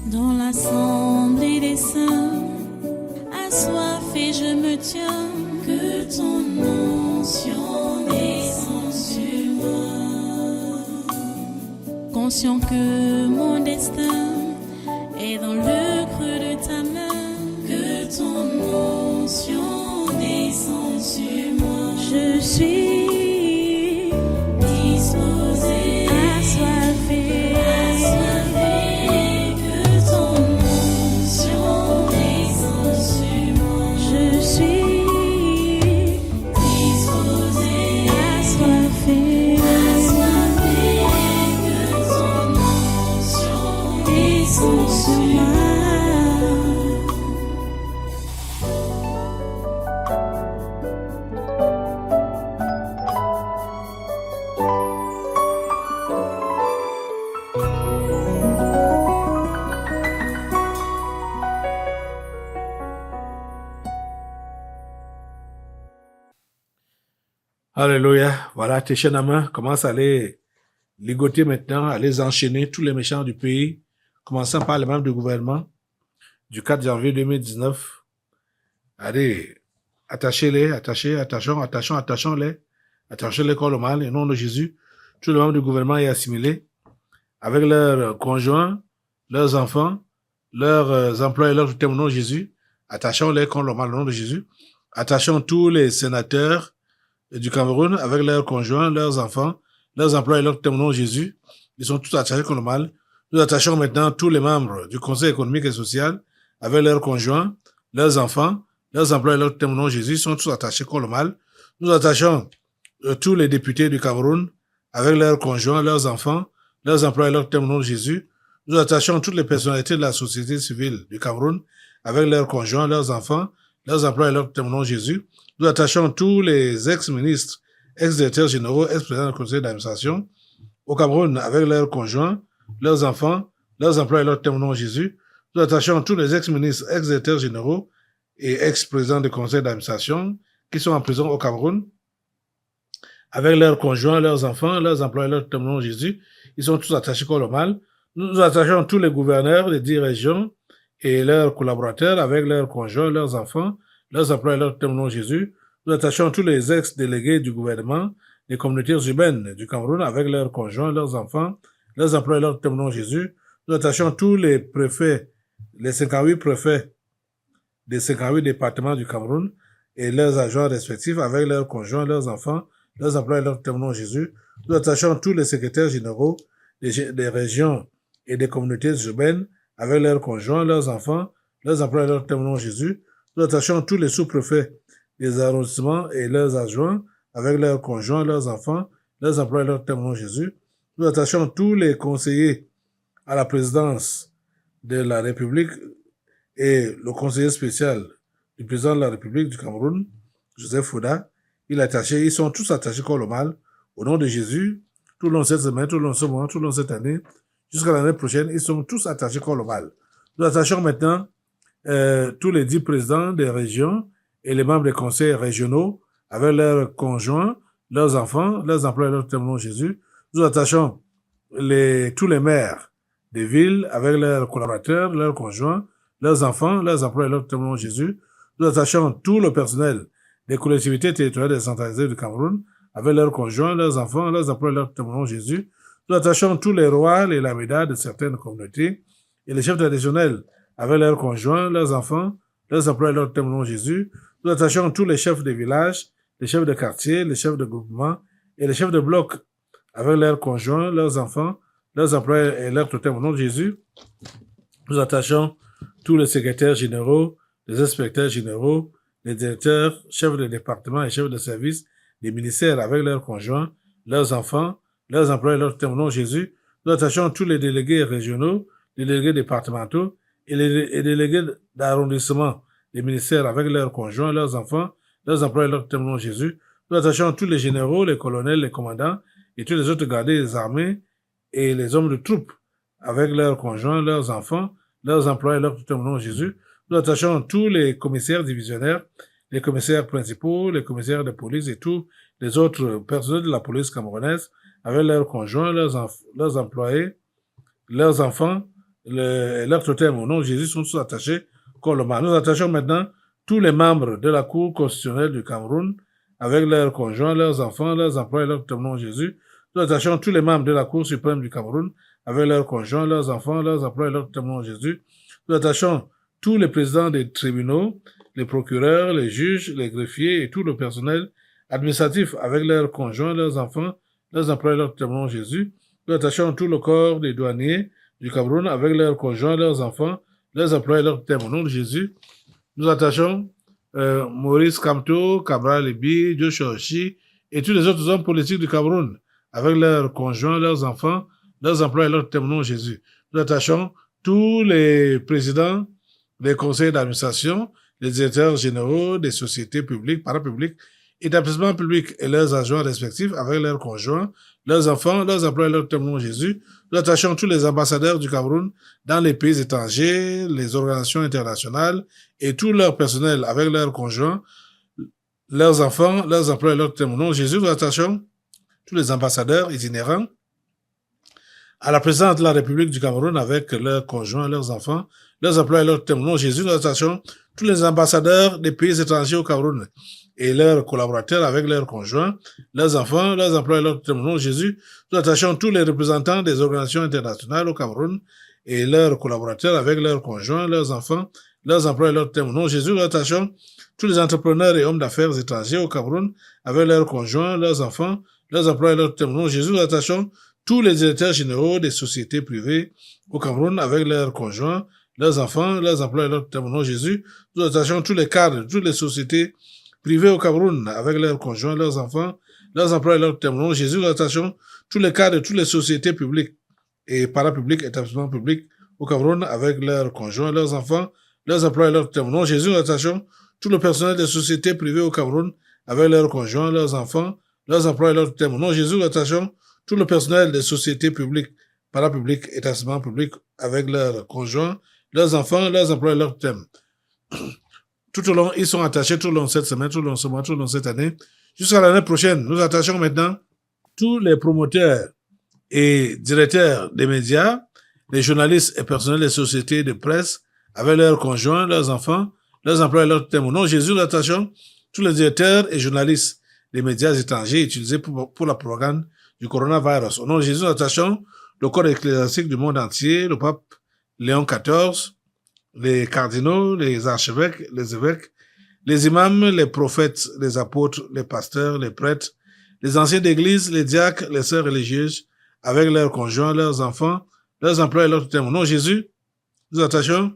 Dans l'assemblée des saints, assoiffé je me tiens, que ton onction descende sur moi. Conscient que mon destin est dans le creux de ta main, que ton onction descende sur moi. Je suis disposé, assoiffé, que ton onction descende sur moi. Je suis disposé, assoiffé, que ton onction descende sur moi. Alléluia. Voilà, tes chaînes à main commencent à les ligoter maintenant, à les enchaîner, tous les méchants du pays, commençant par les membres du gouvernement du 4 janvier 2019. Allez, attachez-les, attachez-les comme le mal, au nom de Jésus. Tous les membres du gouvernement est assimilé avec leurs conjoints, leurs enfants, leurs employés, leurs tout au nom de Jésus. Attachons-les comme le mal, au nom de Jésus. Attachons tous les sénateurs du Cameroun avec leurs conjoints, leurs enfants, leurs employés, leurs témoins de Jésus. Ils sont tous attachés contre le mal. Nous attachons maintenant tous les membres du Conseil économique et social avec leurs conjoints, leurs enfants, leurs employés, leurs témoins de Jésus. Ils sont tous attachés contre le mal. Nous attachons tous les députés du Cameroun avec leurs conjoints, leurs enfants, leurs employés, leurs témoins de Jésus. Nous attachons toutes les personnalités de la société civile du Cameroun avec leurs conjoints, leurs enfants, leurs employés, leurs témoins de Jésus. Nous attachons tous les ex-ministres, ex-directeurs généraux, ex-présidents du conseil d'administration au Cameroun avec leurs conjoints, leurs enfants, leurs employés, leurs témoins de Jésus. Nous attachons tous les ex-ministres, ex-directeurs généraux et ex-présidents du conseil d'administration qui sont en prison au Cameroun avec leurs conjoints, leurs enfants, leurs employés, leurs témoins de Jésus. Ils sont tous attachés contre le mal. Nous attachons tous les gouverneurs des 10 régions et leurs collaborateurs avec leurs conjoints, leurs enfants, leurs employés, leurs témoins de Jésus. Nous attachons tous les ex-délégués du gouvernement des communautés urbaines du Cameroun avec leurs conjoints, leurs enfants, leurs employés, leurs témoins de Jésus. Nous attachons tous les préfets, les 58 préfets des 58 départements du Cameroun et leurs agents respectifs avec leurs conjoints, leurs enfants, leurs employés, leurs témoins de Jésus. Nous attachons tous les secrétaires généraux des régions et des communautés urbaines avec leurs conjoints, leurs enfants, leurs employés, leurs témoins de Jésus. Nous attachons tous les sous-préfets des arrondissements et leurs adjoints avec leurs conjoints, leurs enfants, leurs employés, leurs témoins de Jésus. Nous attachons tous les conseillers à la présidence de la République et le conseiller spécial du président de la République du Cameroun, Joseph Fouda. Ils sont tous attachés contre le mal. Au nom de Jésus, tout le long de cette semaine, tout le long de ce mois, tout le long de cette année, jusqu'à l'année prochaine, ils sont tous attachés contre le mal. Nous attachons maintenant tous les 10 présidents des régions et les membres des conseils régionaux avec leurs conjoints, leurs enfants, leurs employés, leurs témoins de Jésus. Nous attachons tous les maires des villes avec leurs collaborateurs, leurs conjoints, leurs enfants, leurs employés, leurs témoins de Jésus. Nous attachons tout le personnel des collectivités territoriales décentralisées du Cameroun avec leurs conjoints, leurs enfants, leurs employés, leurs témoins de Jésus. Nous attachons tous les rois et la médaille de certaines communautés et les chefs traditionnels avec leurs conjoints, leurs enfants, leurs employés, leurs témoins de Jésus. Nous attachons tous les chefs de village, les chefs de quartier, les chefs de groupement et les chefs de bloc avec leurs conjoints, leurs enfants, leurs employés et leurs totems au nom de Jésus. Nous attachons tous les secrétaires généraux, les inspecteurs généraux, les directeurs, chefs de département et chefs de service des ministères avec leurs conjoints, leurs enfants, leurs employés, leurs totems au nom de Jésus. Nous attachons tous les délégués régionaux, les délégués départementaux et les délégués d'arrondissement des ministères avec leurs conjoints, leurs enfants, leurs employés, leurs témoins de Jésus. Nous attachons tous les généraux, les colonels, les commandants et tous les autres gradés des armées et les hommes de troupes avec leurs conjoints, leurs enfants, leurs employés, leurs témoins de Jésus. Nous attachons tous les commissaires divisionnaires, les commissaires principaux, les commissaires de police et tous les autres personnels de la police camerounaise avec leurs conjoints, leurs employés, leurs enfants, leur totem au nom de Jésus sont tous attachés collement. Nous attachons maintenant tous les membres de la Cour constitutionnelle du Cameroun avec leurs conjoints, leurs enfants, leurs emplois et leur totem au nom de Jésus. Nous attachons tous les membres de la Cour suprême du Cameroun avec leurs conjoints, leurs enfants, leurs emplois et leur totem au nom de Jésus. Nous attachons tous les présidents des tribunaux, les procureurs, les juges, les greffiers et tout le personnel administratif avec leurs conjoints, leurs enfants, leurs emplois et leur totem au nom de Jésus. Nous attachons tout le corps des douaniers du Cameroun avec leurs conjoints, leurs enfants, leurs emplois et leur totem au nom de Jésus. Nous attachons Maurice Kamto, Cabral Libi, Joshua Oshi et tous les autres hommes politiques du Cameroun avec leurs conjoints, leurs enfants, leurs emplois et leur totem au nom de Jésus. Nous attachons tous les présidents des conseils d'administration, les directeurs généraux des sociétés publiques, parapubliques, établissements publics et leurs agents respectifs avec leurs conjoints, leurs enfants, leurs emplois et leur totem au nom de Jésus. Nous attachons tous les ambassadeurs du Cameroun dans les pays étrangers, les organisations internationales et tout leur personnel avec leurs conjoints, leurs enfants, leurs emplois et leur totem au nom de Jésus. Nous attachons tous les ambassadeurs itinérants à la présidence de la République du Cameroun avec leurs conjoints, leurs enfants, leurs emplois et leurs totem au nom de Jésus. Nous attachons tous les ambassadeurs des pays étrangers au Cameroun et leurs collaborateurs avec leurs conjoints, leurs enfants, leurs emplois et leur totem au nom de Jésus. Nous attachons tous les représentants des organisations internationales au Cameroun et leurs collaborateurs avec leurs conjoints, leurs enfants, leurs emplois et leur totem au nom de Jésus. Nous attachons tous les entrepreneurs et hommes d'affaires étrangers au Cameroun avec leurs conjoints, leurs enfants, leurs emplois et leur totem au nom de Jésus. Nous attachons tous les directeurs généraux des sociétés privées au Cameroun avec leurs conjoints, leurs enfants, leurs emplois et leur totem au nom de Jésus. Nous attachons tous les cadres de toutes les sociétés privés au Cameroun avec leurs conjoints, leurs enfants, leurs emplois et leur totem au nom de Jésus. Nous attachons tous les cadres de toutes les sociétés publiques et parapubliques, établissements publics au Cameroun avec leurs conjoints, leurs enfants, leurs emplois et leur totem au nom de Jésus. Nous attachons tout le personnel des sociétés privées au Cameroun avec leurs conjoints, leurs enfants, leurs emplois et leur totem au nom de Jésus. Nous attachons tout le personnel des sociétés publiques, parapubliques, établissements publics avec leurs conjoints, leurs enfants, leurs emplois et leur totem. Tout au long, ils sont attachés tout au long de cette semaine, tout au long de ce mois, tout au long de cette année. Jusqu'à l'année prochaine, nous attachons maintenant tous les promoteurs et directeurs des médias, les journalistes et personnels des sociétés de presse avec leurs conjoints, leurs enfants, leurs emplois et leurs totem. Au nom de Jésus, nous attachons tous les directeurs et journalistes des médias étrangers utilisés pour la propagande du coronavirus. Au nom de Jésus, nous attachons le corps ecclésiastique du monde entier, le pape Léon XIV, les cardinaux, les archevêques, les évêques, les imams, les prophètes, les apôtres, les pasteurs, les prêtres, les anciens d'église, les diacres, les sœurs religieuses, avec leurs conjoints, leurs enfants, leurs emplois et leurs totem. Au nom de Jésus, nous attachons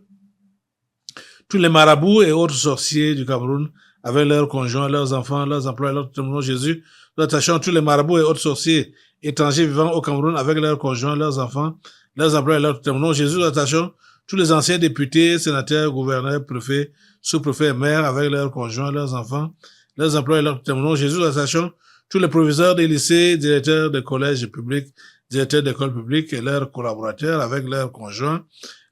tous les marabouts et autres sorciers du Cameroun, avec leurs conjoints, leurs enfants, leurs emplois et leurs totem. Au nom de Jésus, nous attachons tous les marabouts et autres sorciers étrangers vivant au Cameroun, avec leurs conjoints, leurs enfants, leurs emplois et leurs totem. Au nom de Jésus, nous attachons tous les anciens députés, sénateurs, gouverneurs, préfets, sous-préfets et maires avec leurs conjoints, leurs enfants, leurs emplois et leurs totem. Au nom de Jésus, nous attachons tous les proviseurs des lycées, directeurs des collèges publics, directeurs d'écoles publiques et leurs collaborateurs avec leurs conjoints,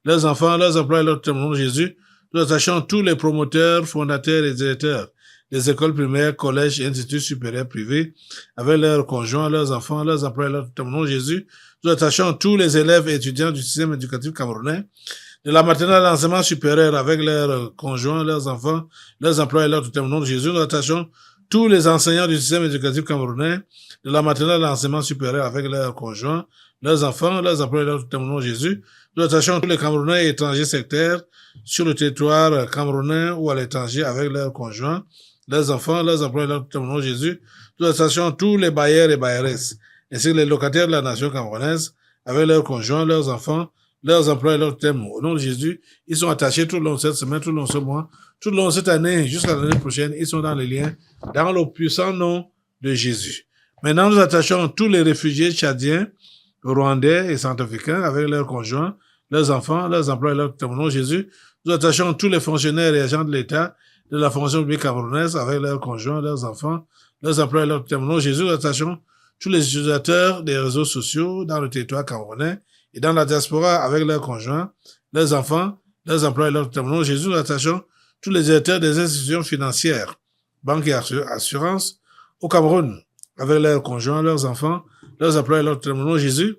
leurs enfants, leurs emplois et leurs totem. Au nom de Jésus, nous attachons tous les promoteurs, fondateurs et directeurs des écoles primaires, collèges et instituts supérieurs privés avec leurs conjoints, leurs enfants, leurs emplois et leurs totem. Au nom de Jésus, nous attachons tous les élèves et étudiants du système éducatif camerounais, de la maternelle à l'enseignement supérieur avec leurs conjoints, leurs enfants, leurs emplois et leurs totem. Au nom de Jésus, nous attachons tous les enseignants du système éducatif camerounais, de la maternelle à l'enseignement supérieur avec leurs conjoints, leurs enfants, leurs emplois et leurs totem. Au nom de Jésus, nous attachons tous les Camerounais et étrangers sectaires sur le territoire camerounais ou à l'étranger avec leurs conjoints, leurs enfants, leurs emplois et leurs totem. Au nom de Jésus, nous attachons tous les bailleurs et bailleresses, ainsi que les locataires de la nation camerounaise, avec leurs conjoints, leurs enfants, leurs emplois et leurs thèmes. Au nom de Jésus, ils sont attachés tout le long de cette semaine, tout le long de ce mois, tout le long de cette année, jusqu'à l'année prochaine. Ils sont dans les liens, dans le puissant nom de Jésus. Maintenant, nous attachons tous les réfugiés tchadiens, rwandais et centrafricains, avec leurs conjoints, leurs enfants, leurs emplois et leurs thèmes. Au nom de Jésus, nous attachons tous les fonctionnaires et agents de l'État, de la fonction publique camerounaise, avec leurs conjoints, leurs enfants, leurs emplois et leurs thèmes. Au nom de Jésus, nous attachons tous les utilisateurs des réseaux sociaux dans le territoire camerounais et dans la diaspora avec leurs conjoints, leurs enfants, leurs emplois et leurs totem. Au nom de Jésus, nous attachons tous les directeurs des institutions financières, banques et assurances au Cameroun avec leurs conjoints, leurs enfants, leurs emplois et leurs totem. Au nom de Jésus,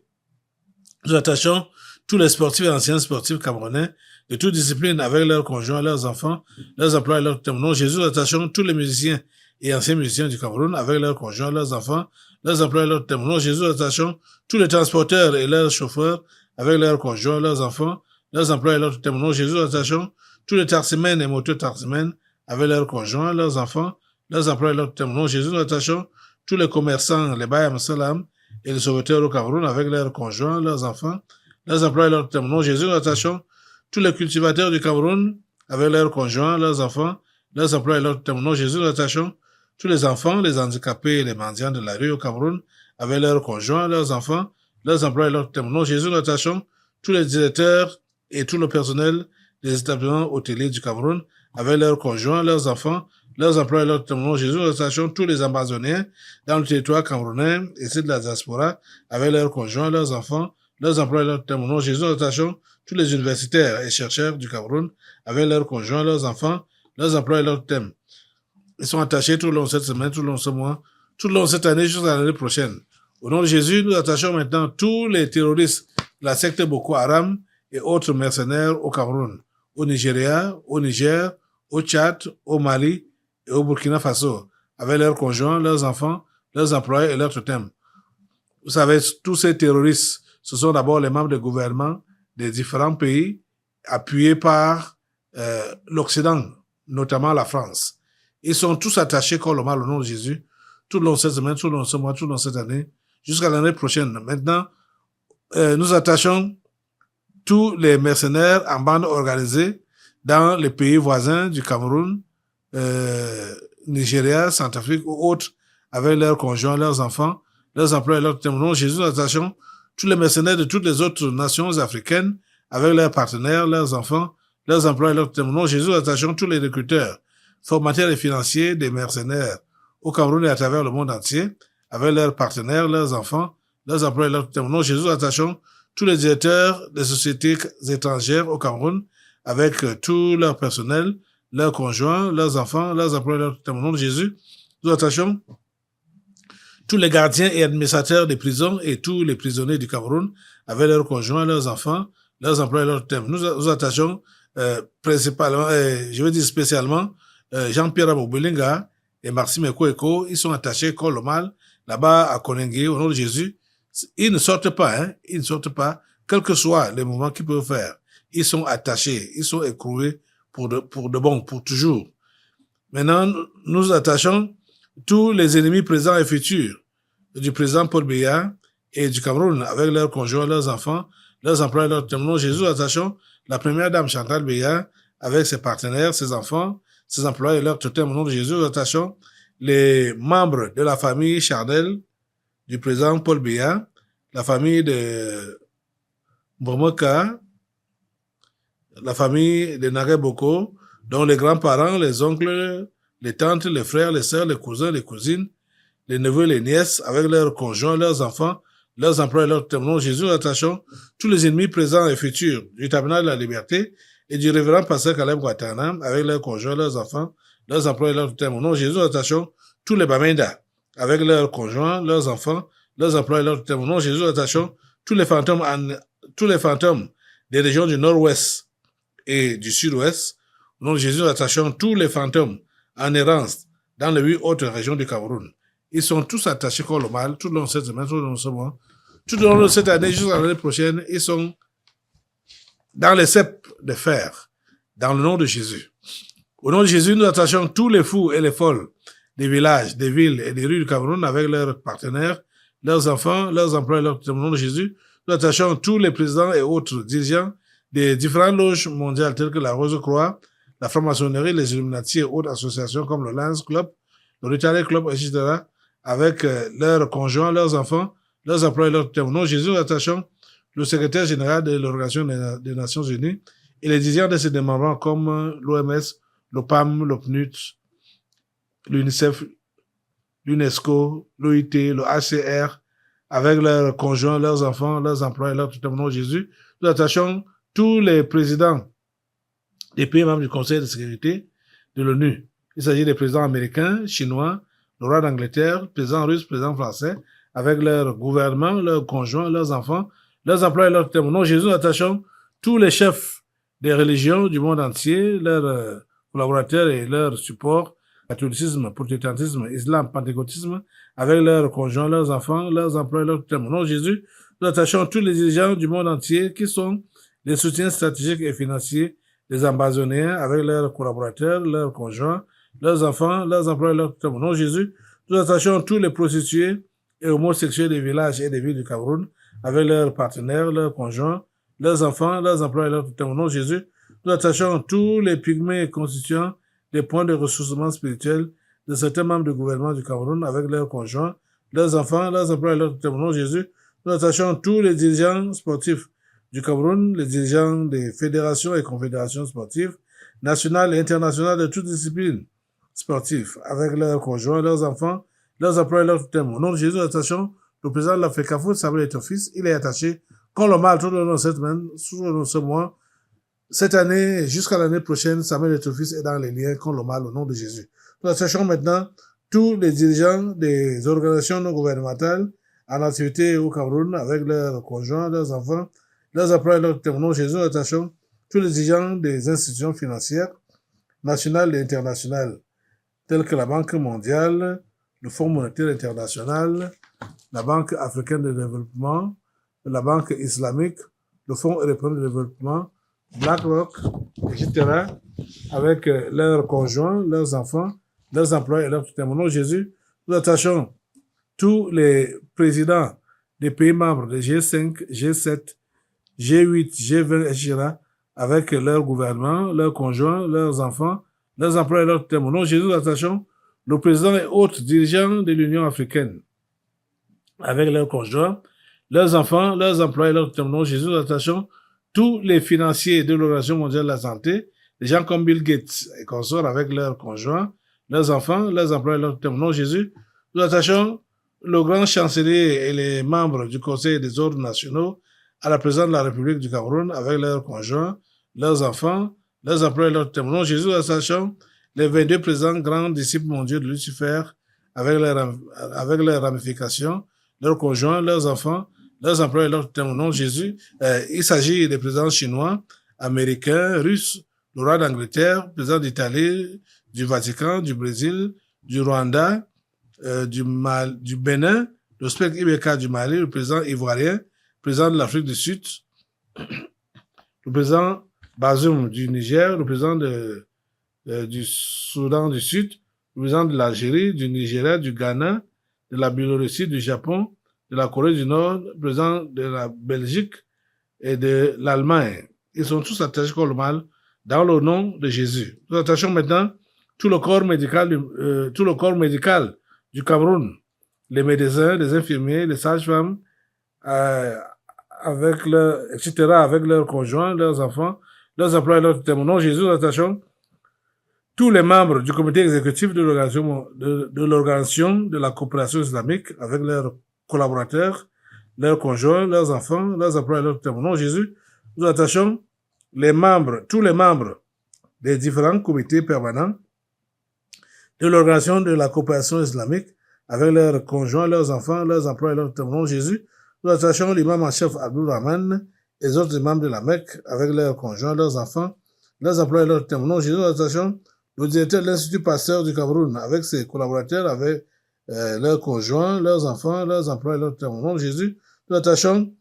nous attachons tous les sportifs et anciens sportifs camerounais de toute discipline avec leurs conjoints, leurs enfants, leurs emplois et leurs thèmes. Au nom de Jésus, nous attachons tous les musiciens et anciens musiciens du Cameroun avec leurs conjoints, leurs enfants, leurs emplois et leurs thèmes. Au nom de Jésus, nous attachons tous les transporteurs et leurs chauffeurs avec leurs conjoints, leurs enfants, leurs emplois et leurs thèmes. Au nom de Jésus, nous attachons tous les taximens et moto-taximens avec leurs conjoints, leurs enfants, leurs emplois et leurs thèmes. Au nom de Jésus, nous attachons tous les commerçants, les Bayam Salam et les sauveteurs au Cameroun avec leurs conjoints, leurs enfants, leurs emplois et leurs thèmes. Au nom de Jésus, nous attachons tous les cultivateurs du Cameroun avec leurs conjoints, leurs enfants, leurs emplois et leurs thèmes. Au nom de Jésus, nous attachons tous les enfants, les handicapés et les mendiants de la rue au Cameroun avec leurs conjoints, leurs enfants, leurs emplois et leurs thèmes. Au nom de Jésus, nous attachons tous les directeurs et tout le personnel des établissements hôteliers du Cameroun avec leurs conjoints, leurs enfants, leurs emplois et leurs thèmes. Au nom de Jésus, nous attachons tous les Amazoniens dans le territoire camerounais et ceux de la diaspora avec leurs conjoints, leurs enfants, leurs emplois et leurs thèmes. Au nom de Jésus, nous attachons tous les universitaires et chercheurs du Cameroun avec leurs conjoints, leurs enfants, leurs emplois et leurs thèmes. Ils sont attachés tout le long de cette semaine, tout le long de ce mois, tout le long de cette année jusqu'à l'année prochaine. Au nom de Jésus, nous attachons maintenant tous les terroristes de la secte Boko Haram et autres mercenaires au Cameroun, au Nigeria, au Niger, au Tchad, au Mali et au Burkina Faso, avec leurs conjoints, leurs enfants, leurs employés et leurs totems. Vous savez, tous ces terroristes, ce sont d'abord les membres des gouvernements des différents pays, appuyés par l'Occident, notamment la France. Ils sont tous attachés comme le mal au nom de Jésus, tout le long de cette semaine, tout le long de ce mois, tout le long de cette année, jusqu'à l'année prochaine. Maintenant, nous attachons tous les mercenaires en bande organisée dans les pays voisins du Cameroun, Nigeria, Centrafrique ou autres, avec leurs conjoints, leurs enfants, leurs emplois et leurs témoins. Jésus, nous attachons tous les mercenaires de toutes les autres nations africaines, avec leurs partenaires, leurs enfants, leurs emplois et leurs témoins. Jésus, nous attachons tous les recruteurs, formateurs et financiers des mercenaires au Cameroun et à travers le monde entier, avec leurs partenaires, leurs enfants, leurs emplois et leurs témoins. Jésus, nous attachons tous les directeurs des sociétés étrangères au Cameroun, avec tout leur personnel, leurs conjoints, leurs enfants, leurs emplois et leurs témoins. Au nom de Jésus, nous attachons tous les gardiens et administrateurs des prisons et tous les prisonniers du Cameroun, avec leurs conjoints, leurs enfants, leurs emplois et leurs thèmes. Nous attachons principalement, je veux dire spécialement, Jean-Pierre Abobelinga et Maxime Ekoeko. Ils sont attachés comme le mal là-bas à Konengue, au nom de Jésus. Ils ne sortent pas, ils ne sortent pas, quels que soient les mouvements qu'ils peuvent faire. Ils sont attachés, ils sont écroués pour de bon, pour toujours. Maintenant, nous attachons tous les ennemis présents et futurs du président Paul Biya et du Cameroun avec leurs conjoints, leurs enfants, leurs emplois et leurs témoins. Jésus, attachons la première dame Chantal Biya avec ses partenaires, ses enfants, ses employés et leurs totems. Au nom de Jésus, attachons les membres de la famille Chardel du président Paul Biya, la famille de Bomoka, la famille de Nagé Boko, dont les grands-parents, les oncles, les tantes, les frères, les sœurs, les cousins, les cousines, les neveux, les nièces, avec leurs conjoints, leurs enfants, leurs emplois et leurs témoins. Jésus, attachons tous les ennemis présents et futurs du tabernacle de la liberté et du révérend pasteur Caleb Guatana, avec leurs conjoints, leurs enfants, leurs emplois et leurs témoins. Jésus, attachons tous les Bamenda, avec leurs conjoints, leurs enfants, leurs emplois et leurs témoins. Jésus, attachons tous les fantômes des régions du nord-ouest et du sud-ouest. Au nom de Jésus, attachons tous les fantômes en errance dans les 8 autres régions du Cameroun. Ils sont tous attachés comme le mal, tout le long de cette semaine, tout le long de ce mois, tout le long de cette année, jusqu'à l'année prochaine. Ils sont dans les ceps de fer, dans le nom de Jésus. Au nom de Jésus, nous attachons tous les fous et les folles des villages, des villes et des rues du Cameroun avec leurs partenaires, leurs enfants, leurs emplois et leurs témoins. Au nom de Jésus, nous attachons tous les présidents et autres dirigeants des différentes loges mondiales telles que la Rose-Croix, la franc-maçonnerie, les Illuminati et autres associations comme le Lions Club, le Rotary Club, etc., avec leurs conjoints, leurs enfants, leurs emplois et leurs témoins. Au nom de Jésus, nous attachons le secrétaire général de l'Organisation des Nations Unies et les dirigeants de ses démembrements comme l'OMS, l'OPAM, le PNUD, l'UNICEF, l'UNESCO, l'OIT, le HCR, avec leurs conjoints, leurs enfants, leurs emplois et leurs témoins. Au nom de Jésus, nous attachons tous les présidents des pays membres du Conseil de sécurité de l'ONU. Il s'agit des présidents américains, chinois, le roi d'Angleterre, président russe, président français, avec leurs gouvernements, leurs conjoints, leurs enfants, leurs emplois et leurs termes. Au nom de Jésus, nous attachons tous les chefs des religions du monde entier, leurs collaborateurs et leurs supports, catholicisme, protestantisme, islam, pentecôtisme, avec leurs conjoints, leurs enfants, leurs emplois et leurs termes. Au nom de Jésus, nous attachons tous les dirigeants du monde entier qui sont les soutiens stratégiques et financiers des ambassadeurs avec leurs collaborateurs, leurs conjoints, leurs enfants, leurs emplois et leurs termes. Au nom de Jésus, nous attachons tous les prostituées et homosexuels des villages et des villes du Cameroun avec leurs partenaires, leurs conjoints, leurs enfants, leurs emplois et leurs termes. Au nom de Jésus, nous attachons tous les pygmées constituant des points de ressourcement spirituel de certains membres du gouvernement du Cameroun avec leurs conjoints, leurs enfants, leurs emplois et leurs termes. Au nom de Jésus, nous attachons tous les dirigeants sportifs du Cameroun, les dirigeants des fédérations et confédérations sportives, nationales et internationales de toutes disciplines sportives, avec leurs conjoints, leurs enfants, leurs emplois et leurs termes. Au nom de Jésus, nous attachons le président de l'Africa Foot, Samuel Eto'o-Fils. Il est attaché, comme le mal, tout au long de cette semaine, tout au long de ce mois. Cette année, jusqu'à l'année prochaine, Samuel Eto'o-Fils est dans les liens comme le mal au nom de Jésus. Nous attachons maintenant tous les dirigeants des organisations non gouvernementales en activité au Cameroun avec leurs conjoints, leurs enfants, leurs emplois et leurs termes. Au nom de Jésus, nous attachons tous les dirigeants des institutions financières nationales et internationales telles que la Banque mondiale, le Fonds monétaire international, la Banque africaine de développement, la Banque islamique, le Fonds européen de développement, BlackRock, etc., avec leurs conjoints, leurs enfants, leurs emplois et leurs termes. Au nom de Jésus, nous attachons tous les présidents des pays membres de G5, G7, G8, G20, etc., avec leurs gouvernements, leurs conjoints, leurs enfants, leurs emplois et leurs termes. Au nom de Jésus, nous attachons le président et autres dirigeants de l'Union africaine, avec leurs conjoints, leurs enfants, leurs emplois et leurs termes. Au nom de Jésus, nous attachons tous les financiers de l'Organisation mondiale de la santé, des gens comme Bill Gates et consorts avec leurs conjoints, leurs enfants, leurs emplois et leurs termes. Au nom de Jésus, nous attachons le grand chancelier et les membres du Conseil des ordres nationaux à la présidente de la République du Cameroun avec leurs conjoints, leurs enfants, leurs emplois et leurs termes. Au nom de Jésus, nous attachons les 22 présidents grands disciples mondiaux de Lucifer avec leurs ramifications, leurs conjoints, leurs enfants, leurs emplois et leurs termes. Au nom de Jésus, il s'agit des présidents chinois, américains, russes, le roi d'Angleterre, président d'Italie, du Vatican, du Brésil, du Rwanda, du Bénin, le spectre Ibeka du Mali, le président ivoirien, le président de l'Afrique du Sud, le président Bazoum du Niger, le président du Soudan du Sud, le président de l'Algérie, du Nigeria, du Ghana, de la Biélorussie, du Japon, de la Corée du Nord, le président de la Belgique et de l'Allemagne. Ils sont tous attachés comme le mal dans le nom de Jésus. Nous attachons maintenant tout le corps médical du Cameroun, les médecins, les infirmiers, les sages-femmes, avec leurs conjoints, leurs enfants, leurs emplois et leurs termes. Au nom de Jésus, nous attachons tous les membres du comité exécutif de l'organisation de la coopération islamique avec leurs collaborateurs, leurs conjoints, leurs enfants, leurs emplois et leurs termes. Au nom de Jésus, nous attachons tous les membres des différents comités permanents de l'organisation de la coopération islamique avec leurs conjoints, leurs enfants, leurs emplois et leurs termes. Au nom de Jésus, nous attachons l'imam en chef Abdul Rahman et les autres imams de la Mecque avec leurs conjoints, leurs enfants, leurs emplois et leurs termes. Au nom de Jésus, nous attachons le directeur de l'Institut Pasteur du Cameroun avec ses collaborateurs, avec leurs conjoints, leurs enfants, leurs emplois et leurs termes. Au nom de Jésus, nous attachons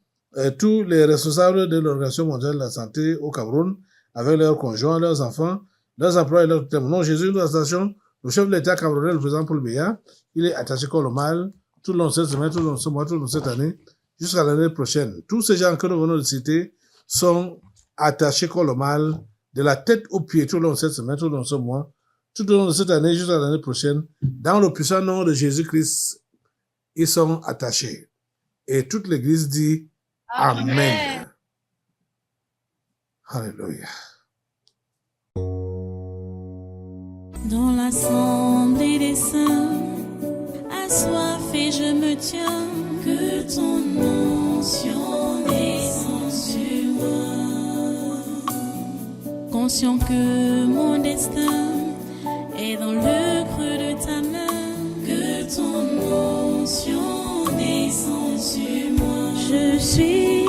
tous les responsables de l'Organisation mondiale de la santé au Cameroun avec leurs conjoints, leurs enfants, leurs emplois et leurs termes. Au nom de Jésus, nous attachons le chef de l'État camerounais, le président Paul Biya. Il est attaché comme le mal tout le long de cette semaine, tout le long de ce mois, tout le long de cette année, jusqu'à l'année prochaine. Tous ces gens que nous venons de citer sont attachés comme le mal de la tête aux pieds tout le long de cette semaine, tout le long de ce mois, tout au long de cette année, jusqu'à l'année prochaine. Dans le puissant nom de Jésus-Christ, ils sont attachés. Et toute l'Église dit Amen. Alléluia. Dans l'assemblée des saints, assoiffé je me tiens, que ton onction descende sur moi. Conscient que mon destin est dans le creux de ta main, que ton onction descende sur moi. Je suis